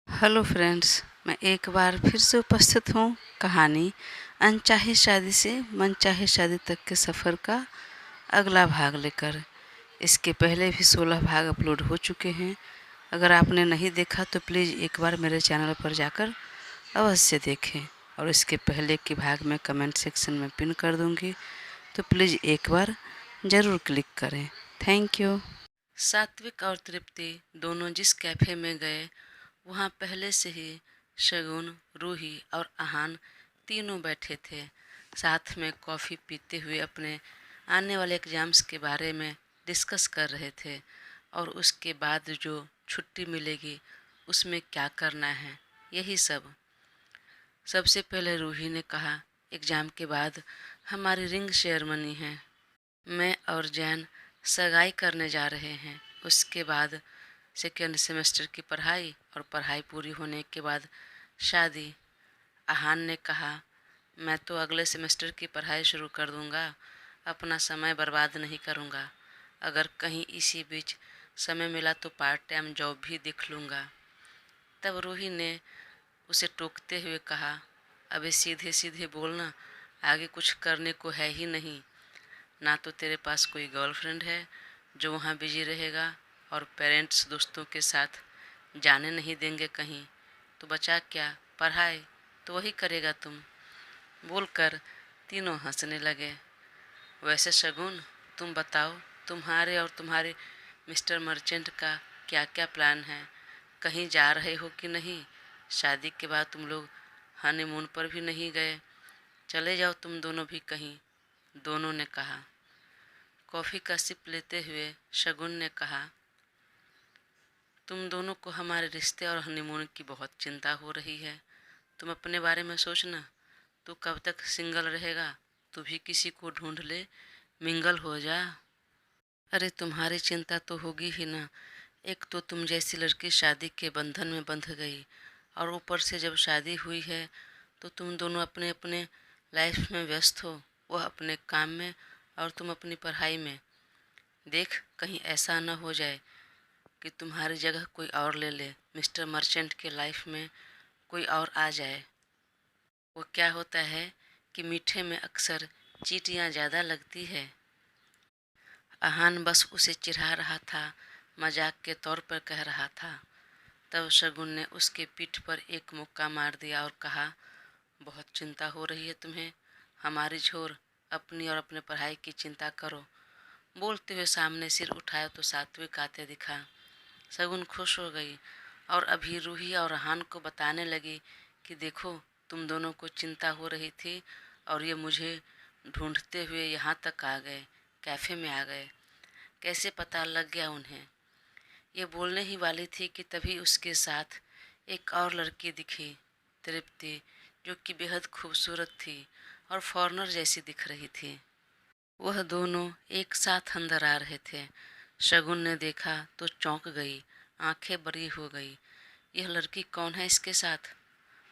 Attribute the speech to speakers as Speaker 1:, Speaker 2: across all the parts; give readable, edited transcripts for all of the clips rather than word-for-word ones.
Speaker 1: Hello friends, मैं एक बार फिर से उपस्थित हूँ कहानी अनचाही शादी से मनचाही शादी तक के सफ़र का अगला भाग लेकर। इसके पहले भी 16 भाग अपलोड हो चुके हैं। अगर आपने नहीं देखा तो प्लीज़ एक बार मेरे चैनल पर जाकर अवश्य देखें और इसके पहले के भाग मैं कमेंट सेक्शन में पिन कर दूँगी, तो प्लीज़ एक बार ज़रूर क्लिक करें। Thank you. सात्विक और तृप्ति दोनों जिस कैफ़े में गए वहाँ पहले से ही शगुन, रूही और आहान तीनों बैठे थे। साथ में कॉफ़ी पीते हुए अपने आने वाले एग्ज़ाम्स के बारे में डिस्कस कर रहे थे और उसके बाद जो छुट्टी मिलेगी उसमें क्या करना है, यही सब। सबसे पहले रूही ने कहा, एग्ज़ाम के बाद हमारी रिंग सेरेमनी है। मैं और जैन सगाई करने जा रहे हैं। उसके बाद सेकेंड सेमेस्टर की पढ़ाई और पढ़ाई पूरी होने के बाद शादी। आहान ने कहा, मैं तो अगले सेमेस्टर की पढ़ाई शुरू कर दूंगा, अपना समय बर्बाद नहीं करूंगा। अगर कहीं इसी बीच समय मिला तो पार्ट टाइम जॉब भी देख लूँगा। तब रूही ने उसे टोकते हुए कहा, अबे सीधे सीधे बोलना, आगे कुछ करने को है ही नहीं। ना तो तेरे पास कोई गर्लफ्रेंड है जो वहाँ बिजी रहेगा और पेरेंट्स दोस्तों के साथ जाने नहीं देंगे कहीं, तो बचा क्या, पढ़ाई तो वही करेगा तुम। बोलकर तीनों हंसने लगे। वैसे शगुन, तुम बताओ, तुम्हारे और तुम्हारे मिस्टर मर्चेंट का क्या क्या प्लान है? कहीं जा रहे हो कि नहीं? शादी के बाद तुम लोग हनीमून पर भी नहीं गए। चले जाओ तुम दोनों भी कहीं, दोनों ने कहा। कॉफ़ी का सिप लेते हुए शगुन ने कहा, तुम दोनों को हमारे रिश्ते और हनीमून की बहुत चिंता हो रही है। तुम अपने बारे में सोचना। तू कब तक सिंगल रहेगा? तू भी किसी को ढूंढ ले, मिंगल हो जा। अरे तुम्हारी चिंता तो होगी ही ना। एक तो तुम जैसी लड़की शादी के बंधन में बंध गई और ऊपर से जब शादी हुई है तो तुम दोनों अपने अपने लाइफ में व्यस्त हो, वह अपने काम में और तुम अपनी पढ़ाई में। देख, कहीं ऐसा न हो जाए कि तुम्हारी जगह कोई और ले ले, मिस्टर मर्चेंट के लाइफ में कोई और आ जाए। वो क्या होता है कि मीठे में अक्सर चींटियाँ ज़्यादा लगती है। आहान बस उसे चिढ़ा रहा था, मजाक के तौर पर कह रहा था। तब शगुन ने उसके पीठ पर एक मुक्का मार दिया और कहा, बहुत चिंता हो रही है तुम्हें, हमारी छोर, अपनी और अपने पढ़ाई की चिंता करो। बोलते हुए सामने सिर उठाया तो सात्विक आते दिखा। शगुन खुश हो गई और अभी रूही और आहान को बताने लगी कि देखो, तुम दोनों को चिंता हो रही थी और ये मुझे ढूंढते हुए यहाँ तक आ गए, कैफ़े में आ गए। कैसे पता लग गया उन्हें? ये बोलने ही वाली थी कि तभी उसके साथ एक और लड़की दिखी, तृप्ति, जो कि बेहद खूबसूरत थी और फॉरेनर जैसी दिख रही थी। वह दोनों एक साथ अंदर आ रहे थे। शगुन ने देखा तो चौंक गई, आंखें बड़ी हो गई। यह लड़की कौन है इसके साथ?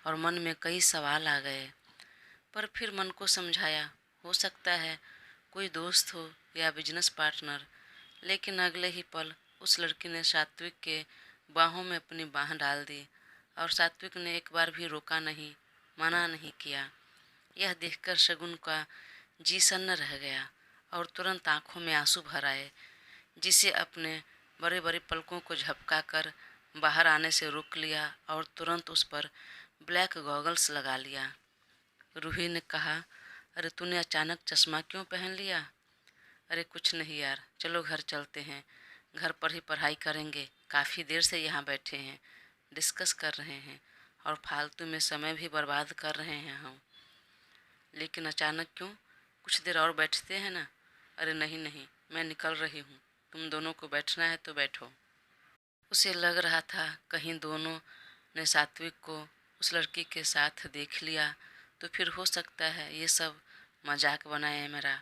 Speaker 1: और मन में कई सवाल आ गए। पर फिर मन को समझाया, हो सकता है कोई दोस्त हो या बिजनेस पार्टनर। लेकिन अगले ही पल उस लड़की ने सात्विक के बाहों में अपनी बाह डाल दी और सात्विक ने एक बार भी रोका नहीं, मना नहीं किया। यह देखकर शगुन का जी सन्न रह गया और तुरंत आंखों में आंसू भर आए, जिसे अपने बड़े बड़े पलकों को झपका कर बाहर आने से रोक लिया और तुरंत उस पर ब्लैक गॉगल्स लगा लिया। रूही ने कहा, अरे तूने अचानक चश्मा क्यों पहन लिया? अरे कुछ नहीं यार, चलो घर चलते हैं, घर पर ही पढ़ाई करेंगे। काफ़ी देर से यहाँ बैठे हैं, डिस्कस कर रहे हैं और फालतू में समय भी बर्बाद कर रहे हैं हम। लेकिन अचानक क्यों? कुछ देर और बैठते हैं ना। अरे नहीं नहीं, मैं निकल रही हूँ, तुम दोनों को बैठना है तो बैठो। उसे लग रहा था कहीं दोनों ने सात्विक को उस लड़की के साथ देख लिया तो फिर हो सकता है ये सब मजाक बनाए मेरा।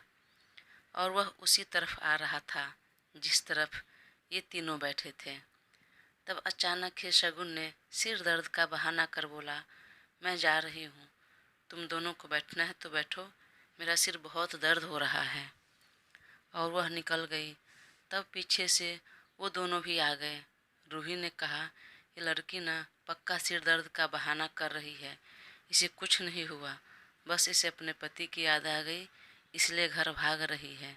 Speaker 1: और वह उसी तरफ आ रहा था जिस तरफ ये तीनों बैठे थे। तब अचानक ही शगुन ने सिर दर्द का बहाना कर बोला, मैं जा रही हूँ, तुम दोनों को बैठना है तो बैठो, मेरा सिर बहुत दर्द हो रहा है। और वह निकल गई। तब पीछे से वो दोनों भी आ गए। रूही ने कहा, ये लड़की ना पक्का सिर दर्द का बहाना कर रही है। इसे कुछ नहीं हुआ, बस इसे अपने पति की याद आ गई, इसलिए घर भाग रही है।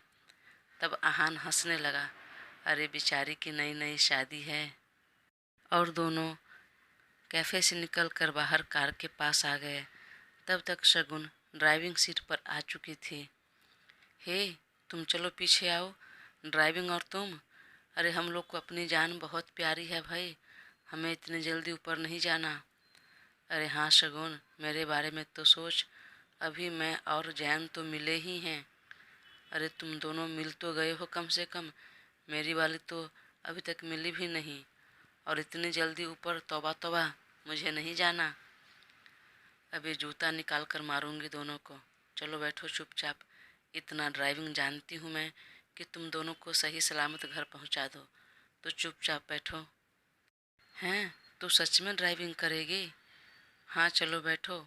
Speaker 1: तब आहान हंसने लगा। अरे बेचारी की नई नई शादी है। और दोनों कैफ़े से निकलकर बाहर कार के पास आ गए। तब तक शगुन ड्राइविंग सीट पर आ चुकी थी। हे, तुम चलो पीछे आओ। ड्राइविंग और तुम? अरे हम लोग को अपनी जान बहुत प्यारी है भाई, हमें इतनी जल्दी ऊपर नहीं जाना। अरे हाँ शगुन, मेरे बारे में तो सोच, अभी मैं और जैन तो मिले ही हैं। अरे तुम दोनों मिल तो गए हो कम से कम, मेरी वाली तो अभी तक मिली भी नहीं, और इतनी जल्दी ऊपर? तौबा तौबा, मुझे नहीं जाना। अभी जूता निकाल कर मारूंगी दोनों को। चलो बैठो चुपचाप, इतना ड्राइविंग जानती हूँ मैं कि तुम दोनों को सही सलामत घर पहुँचा दो, तो चुपचाप बैठो। हैं, तू सच में ड्राइविंग करेगी? हाँ चलो बैठो।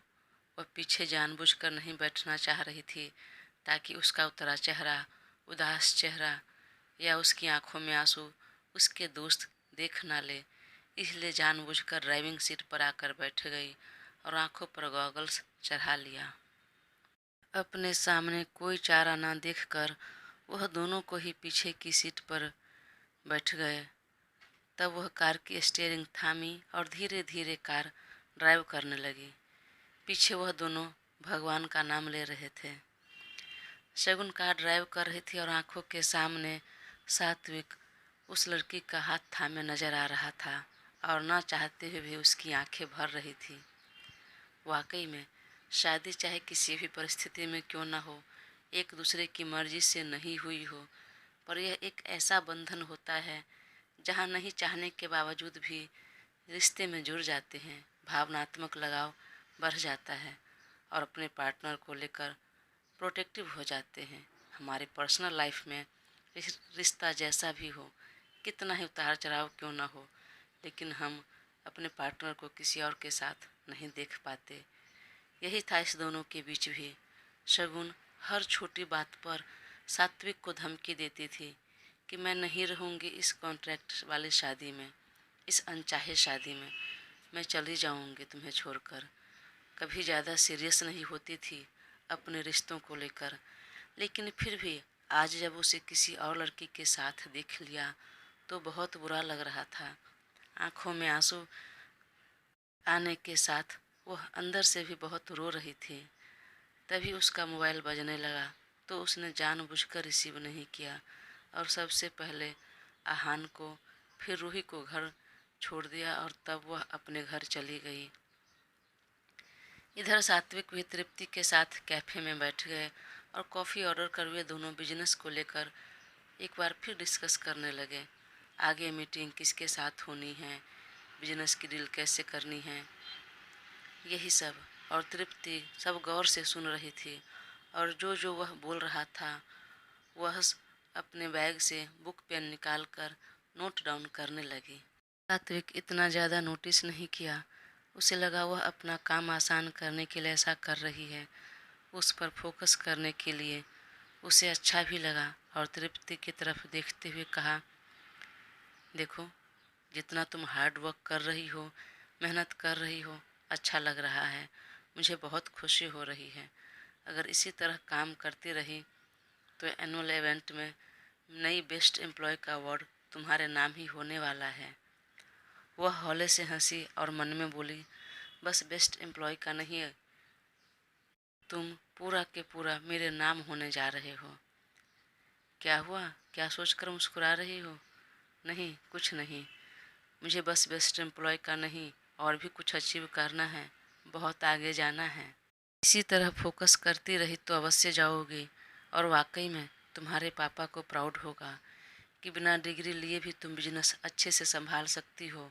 Speaker 1: वह पीछे जानबूझकर नहीं बैठना चाह रही थी, ताकि उसका उतरा चेहरा, उदास चेहरा या उसकी आंखों में आंसू उसके दोस्त देख ना ले, इसलिए जानबूझकर ड्राइविंग सीट पर आकर बैठ गई और आंखों पर गॉगल्स चढ़ा लिया। अपने सामने कोई चारा ना देखकर वह दोनों को ही पीछे की सीट पर बैठ गए। तब वह कार की स्टीयरिंग थामी और धीरे धीरे कार ड्राइव करने लगी। पीछे वह दोनों भगवान का नाम ले रहे थे। शगुन कार ड्राइव कर रही थी और आंखों के सामने सात्विक उस लड़की का हाथ थामे नजर आ रहा था, और ना चाहते हुए भी उसकी आंखें भर रही थी। वाकई में शादी चाहे किसी भी परिस्थिति में क्यों न हो, एक दूसरे की मर्जी से नहीं हुई हो, पर यह एक ऐसा बंधन होता है जहाँ नहीं चाहने के बावजूद भी रिश्ते में जुड़ जाते हैं, भावनात्मक लगाव बढ़ जाता है और अपने पार्टनर को लेकर प्रोटेक्टिव हो जाते हैं। हमारे पर्सनल लाइफ में रिश्ता जैसा भी हो, कितना ही उतार चढ़ाव क्यों ना हो, लेकिन हम अपने पार्टनर को किसी और के साथ नहीं देख पाते। यही था इस दोनों के बीच भी। शगुन हर छोटी बात पर सात्विक को धमकी देती थी कि मैं नहीं रहूँगी इस कॉन्ट्रैक्ट वाली शादी में, इस अनचाहे शादी में, मैं चली जाऊँगी तुम्हें छोड़कर। कभी ज़्यादा सीरियस नहीं होती थी अपने रिश्तों को लेकर, लेकिन फिर भी आज जब उसे किसी और लड़की के साथ देख लिया तो बहुत बुरा लग रहा था। आंखों में आंसू आने के साथ वह अंदर से भी बहुत रो रही थी। तभी उसका मोबाइल बजने लगा तो उसने जानबूझकर रिसीव नहीं किया और सबसे पहले आहान को, फिर रूही को घर छोड़ दिया और तब वह अपने घर चली गई। इधर सात्विक भी तृप्ति के साथ कैफ़े में बैठ गए और कॉफ़ी ऑर्डर कर वे दोनों बिजनेस को लेकर एक बार फिर डिस्कस करने लगे। आगे मीटिंग किसके साथ होनी है, बिजनेस की डील कैसे करनी है, यही सब। और तृप्ति सब गौर से सुन रही थी और जो जो वह बोल रहा था वह अपने बैग से बुक पेन निकाल कर नोट डाउन करने लगी। सात्विक इतना ज़्यादा नोटिस नहीं किया, उसे लगा वह अपना काम आसान करने के लिए ऐसा कर रही है। उस पर फोकस करने के लिए उसे अच्छा भी लगा और तृप्ति की तरफ देखते हुए कहा, देखो, जितना तुम हार्ड वर्क कर रही हो, मेहनत कर रही हो, अच्छा लग रहा है, मुझे बहुत खुशी हो रही है। अगर इसी तरह काम करती रही तो एनुअल इवेंट में नई बेस्ट एम्प्लॉय का अवार्ड तुम्हारे नाम ही होने वाला है। वह हौले से हंसी और मन में बोली, बस बेस्ट एम्प्लॉय का नहीं, तुम पूरा के पूरा मेरे नाम होने जा रहे हो। क्या हुआ, क्या सोचकर मुस्कुरा रही हो? नहीं, कुछ नहीं, मुझे बस बेस्ट एम्प्लॉय का नहीं और भी कुछ अचीव करना है, बहुत आगे जाना है। इसी तरह फोकस करती रही तो अवश्य जाओगी और वाकई में तुम्हारे पापा को प्राउड होगा कि बिना डिग्री लिए भी तुम बिजनेस अच्छे से संभाल सकती हो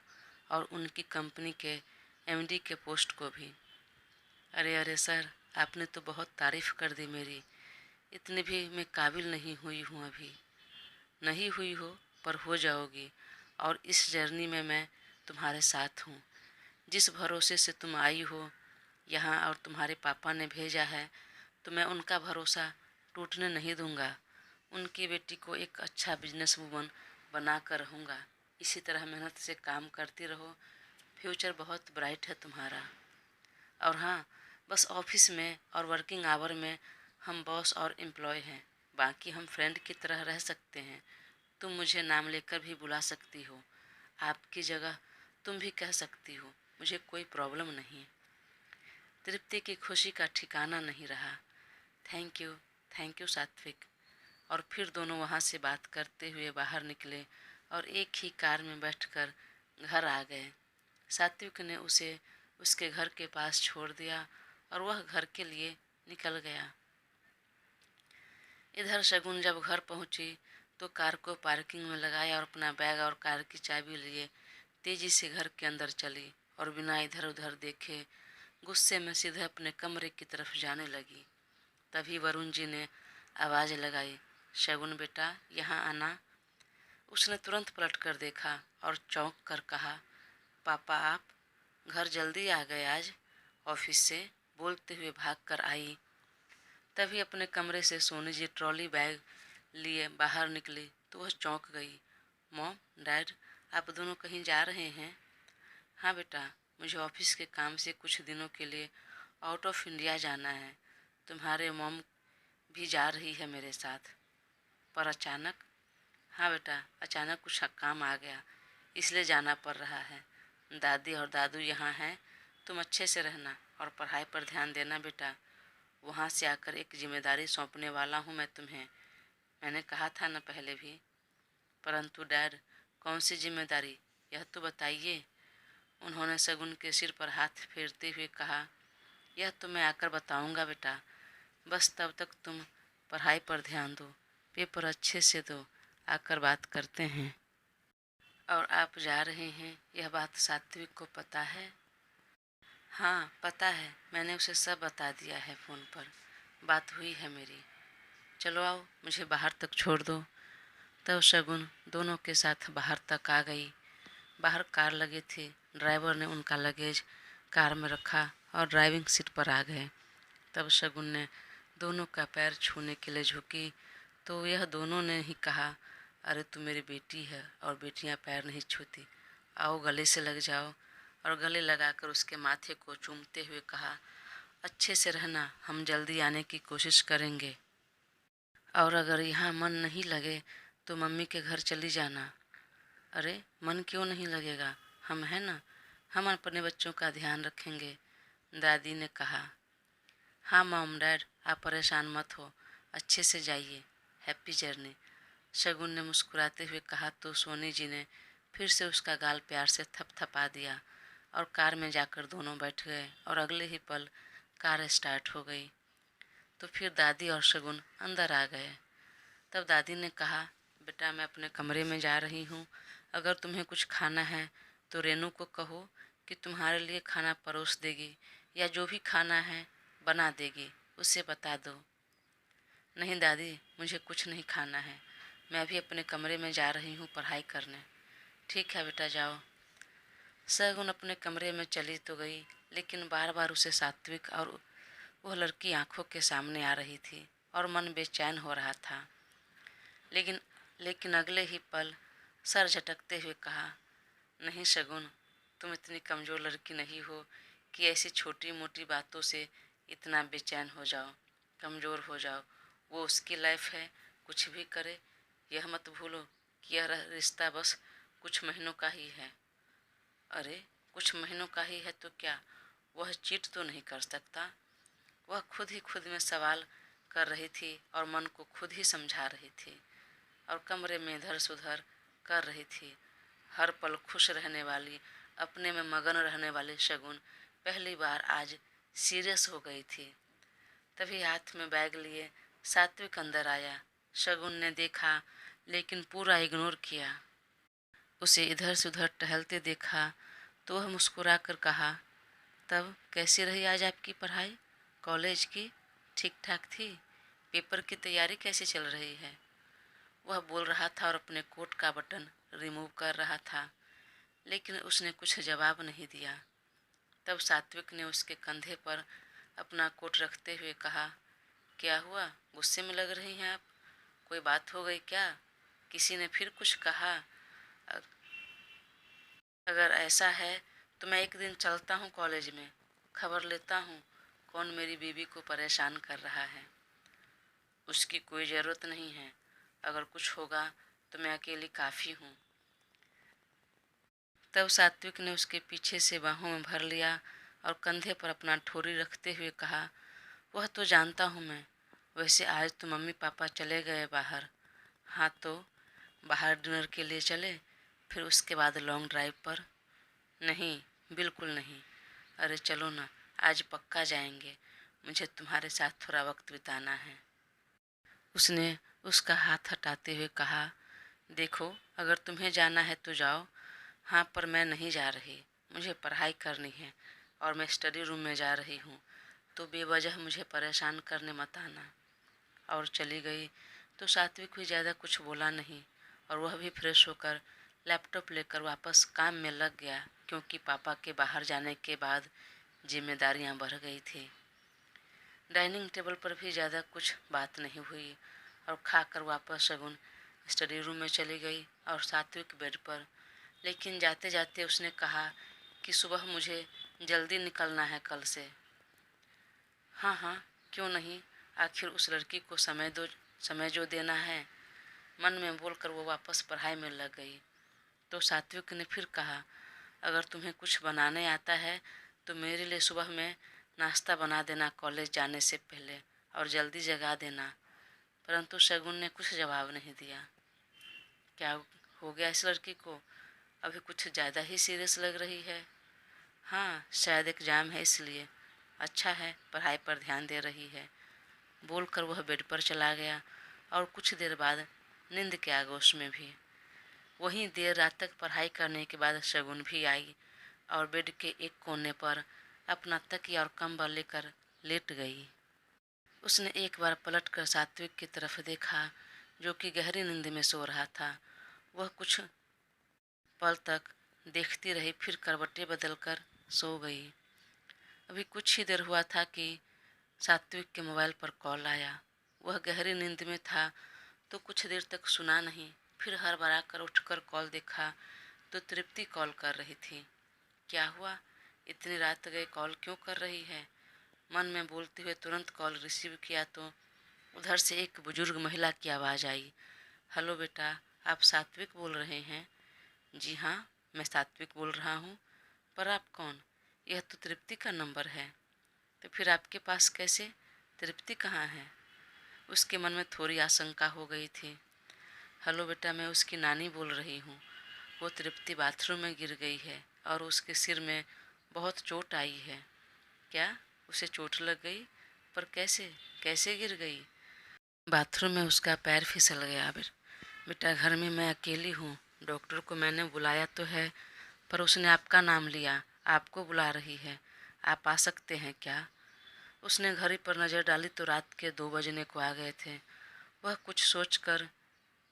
Speaker 1: और उनकी कंपनी के एमडी के पोस्ट को भी। अरे अरे सर, आपने तो बहुत तारीफ़ कर दी मेरी, इतनी भी मैं काबिल नहीं हुई हूँ अभी। नहीं हुई हो पर हो जाओगी, और इस जर्नी में मैं तुम्हारे साथ हूँ। जिस भरोसे से तुम आई हो यहाँ और तुम्हारे पापा ने भेजा है, तो मैं उनका भरोसा टूटने नहीं दूंगा। उनकी बेटी को एक अच्छा बिजनेस वूमन बना कर रहूँगा। इसी तरह मेहनत से काम करती रहो, फ्यूचर बहुत ब्राइट है तुम्हारा। और हाँ, बस ऑफिस में और वर्किंग आवर में हम बॉस और एम्प्लॉय हैं, बाकी हम फ्रेंड की तरह रह सकते हैं। तुम मुझे नाम लेकर भी बुला सकती हो, आपकी जगह तुम भी कह सकती हो, मुझे कोई प्रॉब्लम नहीं। तृप्ति की खुशी का ठिकाना नहीं रहा। थैंक यू सात्विक। और फिर दोनों वहाँ से बात करते हुए बाहर निकले और एक ही कार में बैठकर घर आ गए। सात्विक ने उसे उसके घर के पास छोड़ दिया और वह घर के लिए निकल गया। इधर शगुन जब घर पहुंची तो कार को पार्किंग में लगाया और अपना बैग और कार की चाबी लिए तेजी से घर के अंदर चली और बिना इधर उधर देखे गुस्से में सीधे अपने कमरे की तरफ जाने लगी। तभी वरुण जी ने आवाज़ लगाई, शगुन बेटा यहाँ आना। उसने तुरंत पलट कर देखा और चौंक कर कहा, पापा आप घर जल्दी आ गए आज ऑफिस से, बोलते हुए भाग कर आई। तभी अपने कमरे से सोनी जी ट्रॉली बैग लिए बाहर निकली तो वह चौंक गई। मॉम डैड आप दोनों कहीं जा रहे हैं? हाँ बेटा, मुझे ऑफिस के काम से कुछ दिनों के लिए आउट ऑफ इंडिया जाना है। तुम्हारे मॉम भी जा रही है मेरे साथ। पर अचानक? हाँ बेटा, अचानक कुछ काम आ गया इसलिए जाना पड़ रहा है। दादी और दादू यहाँ हैं, तुम अच्छे से रहना और पढ़ाई पर ध्यान देना बेटा। वहाँ से आकर एक जिम्मेदारी सौंपने वाला हूँ मैं तुम्हें, मैंने कहा था न पहले भी। परंतु डैड कौन सी जिम्मेदारी, यह तो बताइए। उन्होंने शगुन के सिर पर हाथ फेरते हुए कहा, यह तो मैं आकर बताऊंगा बेटा, बस तब तक तुम पढ़ाई पर ध्यान दो, पेपर अच्छे से दो, आकर बात करते हैं। और आप जा रहे हैं यह बात सात्विक को पता है? हाँ पता है, मैंने उसे सब बता दिया है, फ़ोन पर बात हुई है मेरी। चलो आओ मुझे बाहर तक छोड़ दो। तब शगुन दोनों के साथ बाहर तक आ गई। बाहर कार लगी थी, ड्राइवर ने उनका लगेज कार में रखा और ड्राइविंग सीट पर आ गए। तब शगुन ने दोनों का पैर छूने के लिए झुकी तो यह दोनों ने ही कहा, अरे तू मेरी बेटी है और बेटियां पैर नहीं छूती, आओ गले से लग जाओ। और गले लगाकर उसके माथे को चूमते हुए कहा, अच्छे से रहना, हम जल्दी आने की कोशिश करेंगे। और अगर यहाँ मन नहीं लगे तो मम्मी के घर चली जाना। अरे मन क्यों नहीं लगेगा, हम हैं ना, हम अपने बच्चों का ध्यान रखेंगे, दादी ने कहा। हाँ मॉम डैड आप परेशान मत हो, अच्छे से जाइए, हैप्पी जर्नी, शगुन ने मुस्कुराते हुए कहा तो सोनी जी ने फिर से उसका गाल प्यार से थपथपा दिया और कार में जाकर दोनों बैठ गए और अगले ही पल कार स्टार्ट हो गई। तो फिर दादी और शगुन अंदर आ गए। तब दादी ने कहा, बेटा मैं अपने कमरे में जा रही हूँ, अगर तुम्हें कुछ खाना है तो रेनू को कहो कि तुम्हारे लिए खाना परोस देगी या जो भी खाना है बना देगी, उसे बता दो। नहीं दादी, मुझे कुछ नहीं खाना है, मैं भी अपने कमरे में जा रही हूँ पढ़ाई करने। ठीक है बेटा जाओ। शगुन अपने कमरे में चली तो गई, लेकिन बार बार उसे सात्विक और वह लड़की आंखों के सामने आ रही थी और मन बेचैन हो रहा था। लेकिन लेकिन अगले ही पल सर झटकते हुए कहा, नहीं शगुन, तुम इतनी कमज़ोर लड़की नहीं हो कि ऐसी छोटी मोटी बातों से इतना बेचैन हो जाओ, कमज़ोर हो जाओ। वो उसकी लाइफ है, कुछ भी करे, यह मत भूलो कि यह रिश्ता बस कुछ महीनों का ही है। अरे कुछ महीनों का ही है तो क्या, वह चीट तो नहीं कर सकता। वह खुद ही खुद में सवाल कर रही थी और मन को खुद ही समझा रही थी और कमरे में इधर से उधर कर रही थी। हर पल खुश रहने वाली, अपने में मगन रहने वाली शगुन पहली बार आज सीरियस हो गई थी। तभी हाथ में बैग लिए सात्विक अंदर आया। शगुन ने देखा लेकिन पूरा इग्नोर किया। उसे इधर से उधर टहलते देखा तो वह मुस्कुरा कर कहा, तब कैसी रही आज आपकी पढ़ाई, कॉलेज की ठीक ठाक थी? पेपर की तैयारी कैसी चल रही है? वह बोल रहा था और अपने कोट का बटन रिमूव कर रहा था, लेकिन उसने कुछ जवाब नहीं दिया। तब सात्विक ने उसके कंधे पर अपना कोट रखते हुए कहा, क्या हुआ, गुस्से में लग रही हैं आप? कोई बात हो गई क्या? किसी ने फिर कुछ कहा? अगर ऐसा है तो मैं एक दिन चलता हूँ कॉलेज में, खबर लेता हूँ कौन मेरी बीवी को परेशान कर रहा है। उसकी कोई ज़रूरत नहीं है, अगर कुछ होगा तो मैं अकेली काफ़ी हूँ। तब सात्विक ने उसके पीछे से बाहों में भर लिया और कंधे पर अपना ठोरी रखते हुए कहा, वह तो जानता हूँ मैं। वैसे आज तो मम्मी पापा चले गए बाहर। हाँ तो बाहर डिनर के लिए चले, फिर उसके बाद लॉन्ग ड्राइव पर। नहीं, बिल्कुल नहीं। अरे चलो ना, आज पक्का जाएंगे। मुझे तुम्हारे साथ थोड़ा वक्त बिताना है। उसने उसका हाथ हटाते हुए कहा, देखो अगर तुम्हें जाना है तो जाओ। हाँ पर मैं नहीं जा रही, मुझे पढ़ाई करनी है और मैं स्टडी रूम में जा रही हूँ, तो बेवजह मुझे परेशान करने मत आना। और चली गई तो सात्विक भी ज़्यादा कुछ बोला नहीं और वह भी फ्रेश होकर लैपटॉप लेकर वापस काम में लग गया, क्योंकि पापा के बाहर जाने के बाद जिम्मेदारियां बढ़ गई थी। डाइनिंग टेबल पर भी ज़्यादा कुछ बात नहीं हुई और खाकर वापस शगुन स्टडी रूम में चली गई और सात्विक बेड पर। लेकिन जाते जाते उसने कहा कि सुबह मुझे जल्दी निकलना है कल से। हाँ हाँ, क्यों नहीं, आखिर उस लड़की को समय जो देना है, मन में बोलकर वो वापस पढ़ाई में लग गई। तो सात्विक ने फिर कहा, अगर तुम्हें कुछ बनाने आता है तो मेरे लिए सुबह में नाश्ता बना देना कॉलेज जाने से पहले और जल्दी जगा देना। परंतु शगुन ने कुछ जवाब नहीं दिया। क्या हो गया इस लड़की को, अभी कुछ ज़्यादा ही सीरियस लग रही है। हाँ शायद एग्जाम है इसलिए। अच्छा है, पढ़ाई पर ध्यान दे रही है, बोलकर वह बेड पर चला गया और कुछ देर बाद नींद के आगोश में भी। वहीं देर रात तक पढ़ाई करने के बाद शगुन भी आई और बेड के एक कोने पर अपना तकिया और कंबल लेकर लेट गई। उसने एक बार पलट कर सात्विक की तरफ देखा, जो कि गहरी नींद में सो रहा था। वह कुछ पल तक देखती रही, फिर करवटें बदलकर सो गई। अभी कुछ ही देर हुआ था कि सात्विक के मोबाइल पर कॉल आया। वह गहरी नींद में था तो कुछ देर तक सुना नहीं, फिर हड़बड़ा कर उठकर कॉल देखा तो तृप्ति कॉल कर रही थी। क्या हुआ, इतनी रात गए कॉल क्यों कर रही है, मन में बोलते हुए तुरंत कॉल रिसीव किया तो उधर से एक बुजुर्ग महिला की आवाज़ आई। हेलो बेटा, आप सात्विक बोल रहे हैं? जी हाँ, मैं सात्विक बोल रहा हूँ, पर आप कौन? यह तो तृप्ति का नंबर है। तो फिर आपके पास कैसे? तृप्ति कहाँ है? उसके मन में थोड़ी आशंका हो गई थी। हेलो बेटा, मैं उसकी नानी बोल रही हूँ। वो तृप्ति बाथरूम में गिर गई है और उसके सिर में बहुत चोट आई है। क्या उसे चोट लग गई? पर कैसे कैसे गिर गई? बाथरूम में उसका पैर फिसल गया। बेटा घर में मैं अकेली हूँ, डॉक्टर को मैंने बुलाया तो है, पर उसने आपका नाम लिया, आपको बुला रही है, आप आ सकते हैं क्या? उसने घड़ी पर नज़र डाली तो रात के 2 बजने को आ गए थे। वह कुछ सोचकर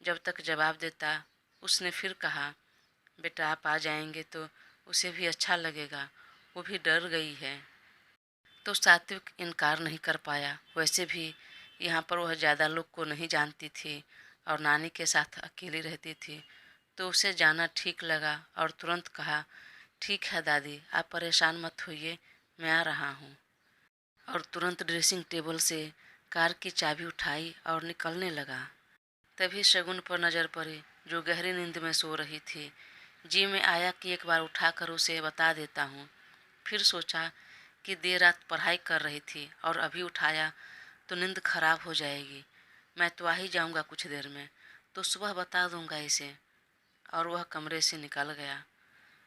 Speaker 1: जब तक जवाब देता, उसने फिर कहा, बेटा आप आ जाएंगे तो उसे भी अच्छा लगेगा, वो भी डर गई है। तो सात्विक इनकार नहीं कर पाया। वैसे भी यहाँ पर वह ज़्यादा लोग को नहीं जानती थी और नानी के साथ अकेली रहती थी, तो उसे जाना ठीक लगा और तुरंत कहा, ठीक है दादी, आप परेशान मत होइए, मैं आ रहा हूँ। और तुरंत ड्रेसिंग टेबल से कार की चाबी उठाई और निकलने लगा। तभी शगुन पर नज़र पड़ी, जो गहरी नींद में सो रही थी। जी में आया कि एक बार उठाकर उसे बता देता हूँ। फिर सोचा कि देर रात पढ़ाई कर रही थी और अभी उठाया तो नींद खराब हो जाएगी। मैं तो आ ही जाऊँगा कुछ देर में, तो सुबह बता दूँगा इसे। और वह कमरे से निकल गया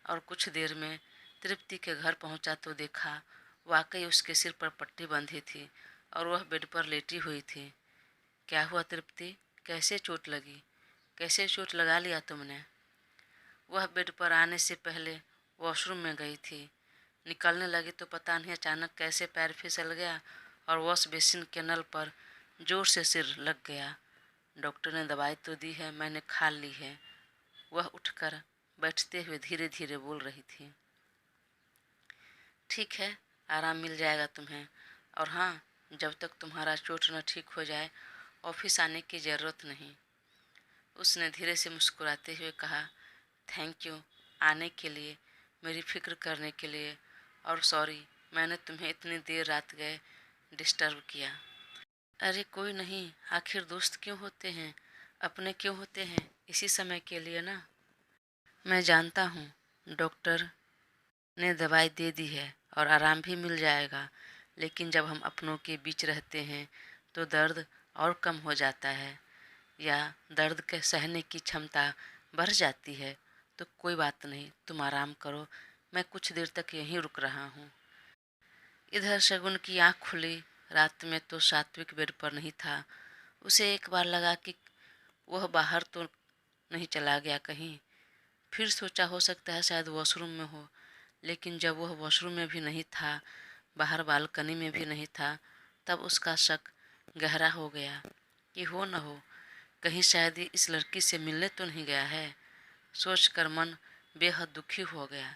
Speaker 1: और कुछ देर में तृप्ति के घर पहुंचा तो देखा वाकई उसके सिर पर पट्टी बंधी थी और वह बेड पर लेटी हुई थी। क्या हुआ तृप्ति, कैसे चोट लगी, कैसे चोट लगा लिया तुमने? वह बेड पर आने से पहले वॉशरूम में गई थी। निकलने लगी तो पता नहीं अचानक कैसे पैर फिसल गया और वॉश बेसिन के नल पर जोर से सिर लग गया। डॉक्टर ने दवाई तो दी है, मैंने खा ली है। वह उठकर बैठते हुए धीरे धीरे बोल रही थी। ठीक है, आराम मिल जाएगा तुम्हें। और हाँ, जब तक तुम्हारा चोट न ठीक हो जाए ऑफिस आने की ज़रूरत नहीं। उसने धीरे से मुस्कुराते हुए कहा, थैंक यू आने के लिए, मेरी फ़िक्र करने के लिए, और सॉरी मैंने तुम्हें इतनी देर रात गए डिस्टर्ब किया। अरे कोई नहीं, आखिर दोस्त क्यों होते हैं, अपने क्यों होते हैं, इसी समय के लिए ना। मैं जानता हूँ, डॉक्टर ने दवाई दे दी है और आराम भी मिल जाएगा, लेकिन जब हम अपनों के बीच रहते हैं तो दर्द और कम हो जाता है, या दर्द के सहने की क्षमता बढ़ जाती है। तो कोई बात नहीं, तुम आराम करो, मैं कुछ देर तक यहीं रुक रहा हूँ। इधर शगुन की आँख खुली। रात में तो सात्विक बेड पर नहीं था। उसे एक बार लगा कि वह बाहर तो नहीं चला गया कहीं। फिर सोचा हो सकता है शायद वॉशरूम में हो, लेकिन जब वह वॉशरूम में भी नहीं था, बाहर बालकनी में भी नहीं था, तब उसका शक गहरा हो गया कि हो न हो कहीं शायद ये इस लड़की से मिलने तो नहीं गया है। सोचकर मन बेहद दुखी हो गया,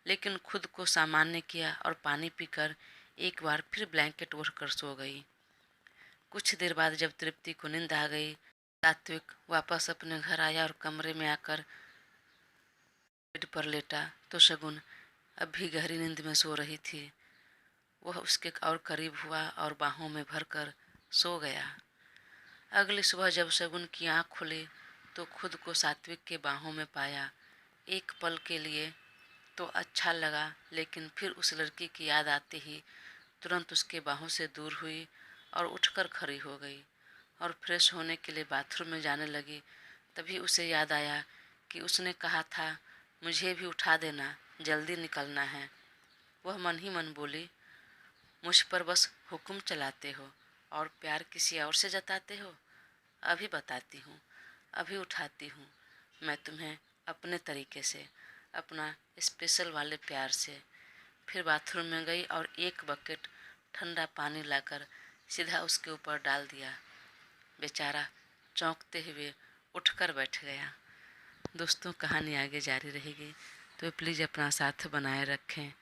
Speaker 1: लेकिन खुद को सामान्य किया और पानी पीकर एक बार फिर ब्लैंकेट ओढ़कर सो गई। कुछ देर बाद जब तृप्ति को नींद आ गई, सात्विक वापस अपने घर आया और कमरे में आकर बेड पर लेटा तो शगुन अब भी गहरी नींद में सो रही थी। वह उसके और करीब हुआ और बाहों में भरकर सो गया। अगली सुबह जब शगुन की आँख खुली तो खुद को सात्विक के बाहों में पाया। एक पल के लिए तो अच्छा लगा, लेकिन फिर उस लड़की की याद आते ही तुरंत उसके बाहों से दूर हुई और उठकर खड़ी हो गई और फ्रेश होने के लिए बाथरूम में जाने लगी। तभी उसे याद आया कि उसने कहा था मुझे भी उठा देना, जल्दी निकलना है। वह मन ही मन बोली, मुझ पर बस हुक्म चलाते हो और प्यार किसी और से जताते हो। अभी बताती हूँ, अभी उठाती हूँ मैं तुम्हें अपने तरीके से, अपना स्पेशल वाले प्यार से। फिर बाथरूम में गई और एक बकेट ठंडा पानी लाकर सीधा उसके ऊपर डाल दिया। बेचारा चौंकते हुए उठकर बैठ गया। दोस्तों, कहानी आगे जारी रहेगी, तो प्लीज़ अपना साथ बनाए रखें।